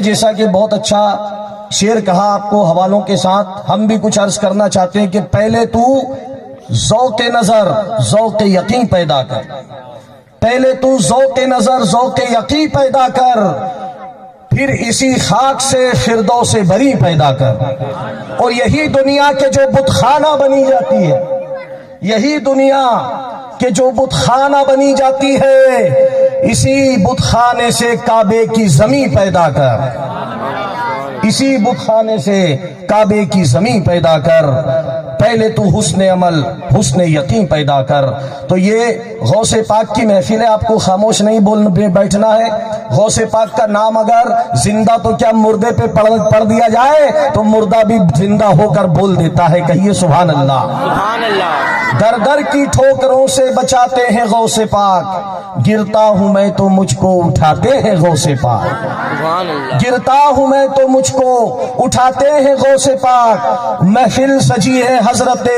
جیسا کہ بہت اچھا شعر کہا آپ کو حوالوں کے ساتھ، ہم بھی کچھ عرض کرنا چاہتے ہیں کہ پہلے تو ذوق نظر ذوق یقین پیدا کر، پہلے تو ذوق نظر ذوق یقین پیدا کر، پھر اسی خاک سے فردوس بری پیدا کر۔ اور یہی دنیا کے جو بت خانہ بنی جاتی ہے، یہی دنیا کہ جو بت خانہ بنی جاتی ہے، اسی بت خانے سے کعبے کی زمین پیدا کر، اسی بت خانے سے کعبے کی زمین پیدا کر۔ پہلے تو حسن عمل حسن یقین پیدا کر۔ تو یہ غوث پاک کی محفل ہے، آپ کو خاموش نہیں بیٹھنا ہے۔ غوث پاک کا نام اگر زندہ تو کیا مردے پہ پڑھ دیا جائے تو مردہ بھی زندہ ہو کر بول دیتا ہے، کہیے سبحان اللہ۔ سبحان اللہ۔ در در کی ٹھوکروں سے بچاتے ہیں غوث پاک، گرتا ہوں میں تو مجھ کو اٹھاتے ہیں غوث پاک، سبحان اللہ۔ گرتا ہوں میں تو مجھ کو اٹھاتے ہیں غوث پاک۔ محفل سجی ہے حضرت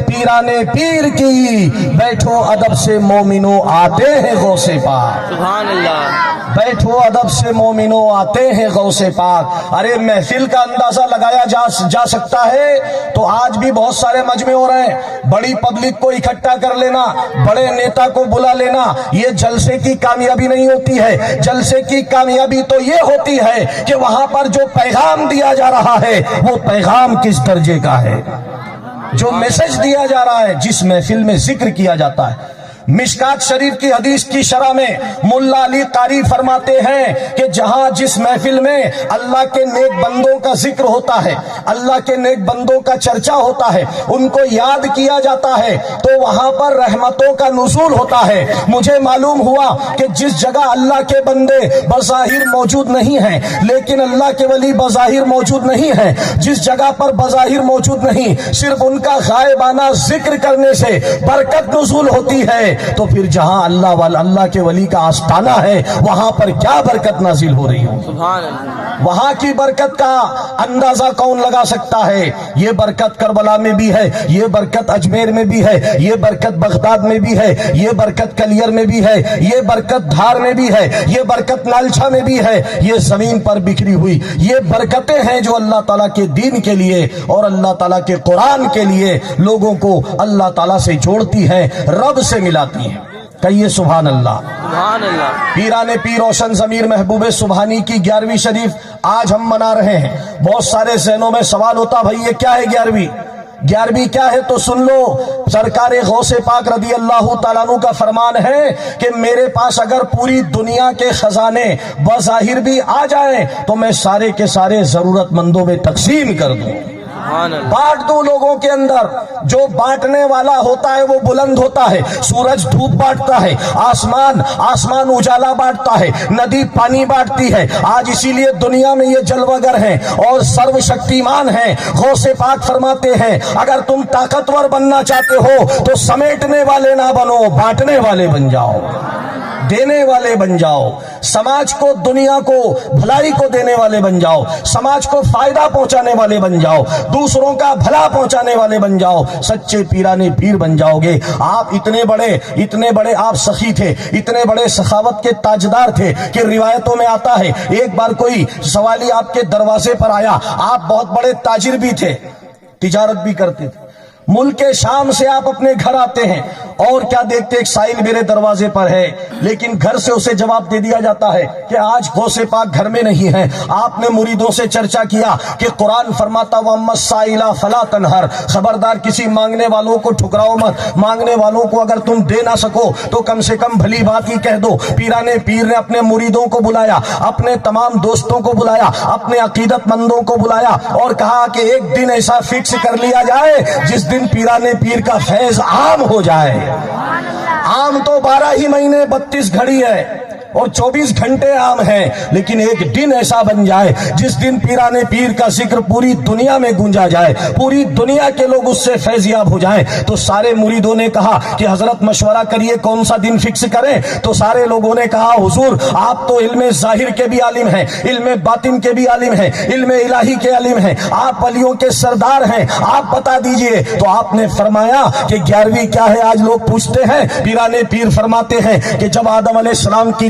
پیران پیر کی، بیٹھو ادب سے مومنو آتے ہیں غوث پاک، سبحان اللہ۔ بیٹھو ادب سے مومنو آتے ہیں غوث پاک۔ ارے محفل کا اندازہ لگایا جا سکتا ہے تو آج بھی بہت سارے مجمع ہو رہے ہیں، بڑی پبلک کو اکٹھا کر لینا، بڑے نیتا کو بلا لینا، یہ جلسے کی کامیابی نہیں ہوتی ہے۔ جلسے کی کامیابی تو یہ ہوتی ہے کہ وہاں پر جو پیغام دیا جا رہا ہے وہ پیغام کس درجے کا ہے، جو میسج دیا جا رہا ہے، جس محفل میں ذکر کیا جاتا ہے۔ مشکات شریف کی حدیث کی شرح میں ملا علی قاری فرماتے ہیں کہ جہاں جس محفل میں اللہ کے نیک بندوں کا ذکر ہوتا ہے، اللہ کے نیک بندوں کا چرچا ہوتا ہے، ان کو یاد کیا جاتا ہے، تو وہاں پر رحمتوں کا نزول ہوتا ہے۔ مجھے معلوم ہوا کہ جس جگہ اللہ کے بندے بظاہر موجود نہیں ہیں لیکن اللہ کے ولی بظاہر موجود نہیں ہیں، جس جگہ پر بظاہر موجود نہیں، صرف ان کا غائبانہ ذکر کرنے سے برکت نزول ہوتی ہے، تو پھر جہاں اللہ کے ولی کا آستانہ ہے وہاں پر کیا برکت نازل ہو رہی ہو۔ سبحان اللہ۔ وہاں کی برکت کا اندازہ کون لگا سکتا ہے؟ یہ برکت کربلا میں بھی ہے، یہ برکت اجمیر میں بھی ہے، یہ برکت بغداد میں بھی ہے، یہ برکت کلیر میں بھی ہے، یہ برکت دھار میں بھی ہے، یہ برکت نالچھا میں بھی ہے۔ یہ زمین پر بکھری ہوئی یہ برکتیں ہیں جو اللہ تعالیٰ کے دین کے لیے اور اللہ تعالیٰ کے قرآن کے لیے لوگوں کو اللہ تعالیٰ سے جوڑتی ہیں، رب سے ملاتی ہیں۔ کہیے سبحان اللہ۔ سبحان اللہ۔ پیران پیر روشن ضمیر محبوب سبحانی کی 11ویں شریف آج ہم منا رہے ہیں۔ بہت سارے ذہنوں میں سوال ہوتا، بھائی یہ کیا ہے 11ویں کیا ہے؟ تو سن لو، سرکار غوث پاک رضی اللہ تعالیٰ عنہ کا فرمان ہے کہ میرے پاس اگر پوری دنیا کے خزانے بظاہر بھی آ جائیں تو میں سارے کے سارے ضرورت مندوں میں تقسیم کر دوں، بانٹ دوں لوگوں کے اندر۔ جو بانٹنے والا ہوتا ہے وہ بلند ہوتا ہے، سورج دھوپ بانٹتا ہے، آسمان اجالا بانٹتا ہے، ندی پانی بانٹتی ہے۔ آج اسی لیے دنیا میں یہ جلوگر ہیں اور سرو شکتیمان ہیں۔ غوث پاک فرماتے ہیں اگر تم طاقتور بننا چاہتے ہو تو سمیٹنے والے نہ بنو، بانٹنے والے بن جاؤ، دینے والے بن جاؤ، سماج کو دنیا کو بھلائی کو دینے والے بن جاؤ، سماج کو فائدہ پہنچانے والے بن جاؤ، دوسروں کا بھلا پہنچانے والے بن جاؤ، سچے پیرانے پیر بن جاؤ گے۔ آپ اتنے بڑے آپ سخی تھے، اتنے بڑے سخاوت کے تاجدار تھے کہ روایتوں میں آتا ہے ایک بار کوئی سوالی آپ کے دروازے پر آیا۔ آپ بہت بڑے تاجر بھی تھے، تجارت بھی کرتے تھے، ملک شام سے آپ اپنے گھر آتے ہیں اور کیا دیکھتے ایک سائل میرے دروازے پر ہے، لیکن گھر سے اسے جواب دے دیا جاتا ہے کہ آج غوث پاک گھر میں نہیں ہے۔ آپ نے مریدوں سے چرچا کیا کہ قرآن فرماتا وَأَمَّا السَّائِلَ فَلَا تَنْهَرْ، خبردار کسی مانگنے والوں کو ٹھکراؤ مت، مانگنے والوں کو اگر تم دے نہ سکو تو کم سے کم بھلی بات ہی کہہ دو۔ پیران پیر نے اپنے مریدوں کو بلایا، اپنے تمام دوستوں کو بلایا، اپنے عقیدت مندوں کو بلایا اور کہا کہ ایک دن ایسا فکس کر لیا جائے جس دن پیران پیر کا فیض عام ہو جائے۔ عام تو 12 ہی مہینے 32 گھڑی ہے اور 24 گھنٹے عام ہیں، لیکن ایک دن ایسا بن جائے جس دن پیران پیر کا ذکر پوری دنیا میں گونجا جائے، پوری دنیا کے لوگ اس سے فیضیاب ہو جائیں۔ تو سارے مریدوں نے کہا کہ حضرت مشورہ کریے کون سا دن فکس کریں۔ تو سارے لوگوں نے کہا حضور آپ تو علم ظاہر کے بھی عالم ہیں، علم باطن کے بھی عالم ہیں، علم الہی کے عالم ہیں، آپ ولیوں کے سردار ہیں، آپ بتا دیجئے۔ تو آپ نے فرمایا کہ 11ویں کیا ہے؟ آج لوگ پوچھتے ہیں، پیران پیر فرماتے ہیں کہ جب آدم علیہ السلام کی